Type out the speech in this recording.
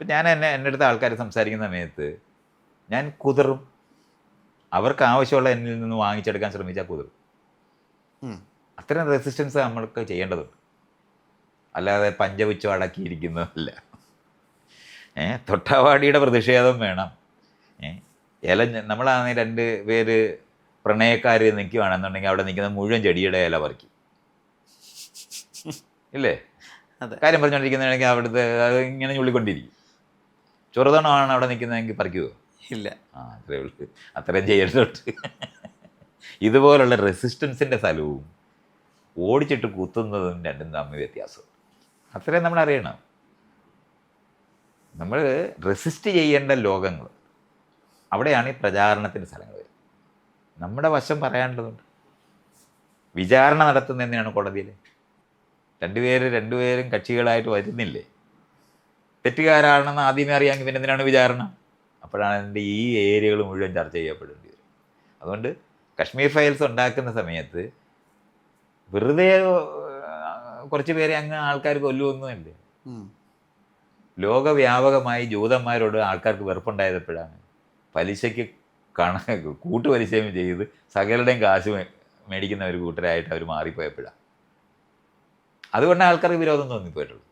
ഇപ്പം ഞാൻ എൻ്റെ അടുത്ത് ആൾക്കാർ സംസാരിക്കുന്ന സമയത്ത് ഞാൻ കുതിറും, അവർക്ക് ആവശ്യമുള്ള എന്നിൽ നിന്ന് വാങ്ങിച്ചെടുക്കാൻ ശ്രമിച്ചാൽ കുതിറും. അത്തരം റെസിസ്റ്റൻസ് നമ്മൾക്ക് ചെയ്യേണ്ടതുണ്ട്, അല്ലാതെ പഞ്ചപുച്ഛം അടക്കിയിരിക്കുന്നതല്ല. തൊട്ടാവാടിയുടെ പ്രതിഷേധം വേണം. ഇല നമ്മളാണെങ്കിൽ 2 പേര് പ്രണയക്കാർ നിൽക്കുകയാണെന്നുണ്ടെങ്കിൽ അവിടെ നിൽക്കുന്ന മുഴുവൻ ചെടിയുടെ ഇല പറിക്കും, ഇല്ലേ? കാര്യം പറഞ്ഞുകൊണ്ടിരിക്കുന്നതാണെങ്കിൽ അവിടുത്തെ അത് ഇങ്ങനെ ഞുള്ളിക്കൊണ്ടിരിക്കും. ചെറുതണമാണ് അവിടെ നിൽക്കുന്നതെങ്കിൽ പറിക്കുമോ? ഇല്ല. അത്രേ ഉള്ളൂ. അത്രയും ചെയ്യേണ്ടതുണ്ട്. ഇതുപോലുള്ള റെസിസ്റ്റൻസിൻ്റെ സ്ഥലവും ഓടിച്ചിട്ട് കുത്തുന്നതും രണ്ടും തമ്മിൽ വ്യത്യാസം. അത്രയും നമ്മൾ അറിയണം. നമ്മൾ റെസിസ്റ്റ് ചെയ്യേണ്ട ലോകങ്ങൾ, അവിടെയാണ് ഈ പ്രചാരണത്തിൻ്റെ സ്ഥലങ്ങൾ വരുന്നത്. നമ്മുടെ വശം പറയാനുള്ളതുണ്ട്. വിചാരണ നടത്തുന്നതെന്നാണ് കോടതിയിൽ. രണ്ടുപേരും കക്ഷികളായിട്ട് വരുന്നില്ലേ? തെറ്റുകാരാണെന്ന് ആദ്യമേ അറിയാമെങ്കിൽ പിന്നെ എന്തിനാണ് വിചാരണ? അപ്പോഴാണ് എൻ്റെ ഈ ഏരിയകൾ മുഴുവൻ ചർച്ച ചെയ്യപ്പെടേണ്ടി വരും. അതുകൊണ്ട് കശ്മീർ ഫയൽസ് ഉണ്ടാക്കുന്ന സമയത്ത് വെറുതെ കുറച്ച് പേരെ അങ്ങ് ആൾക്കാർ കൊല്ലുമൊന്നുമില്ല. ലോകവ്യാപകമായി ജൂതന്മാരോട് ആൾക്കാർക്ക് വെറുപ്പുണ്ടായപ്പോഴാണ് പലിശയ്ക്ക് കൂട്ടുപലിശയും ചെയ്ത് സകലരുടെയും കാശ് മേടിക്കുന്ന ഒരു കൂട്ടരായിട്ട് അവർ മാറിപ്പോയപ്പോഴാണ്. അതുകൊണ്ടാണ് ആൾക്കാർക്ക് വിരോധം തോന്നിപ്പോയിട്ടുള്ളൂ.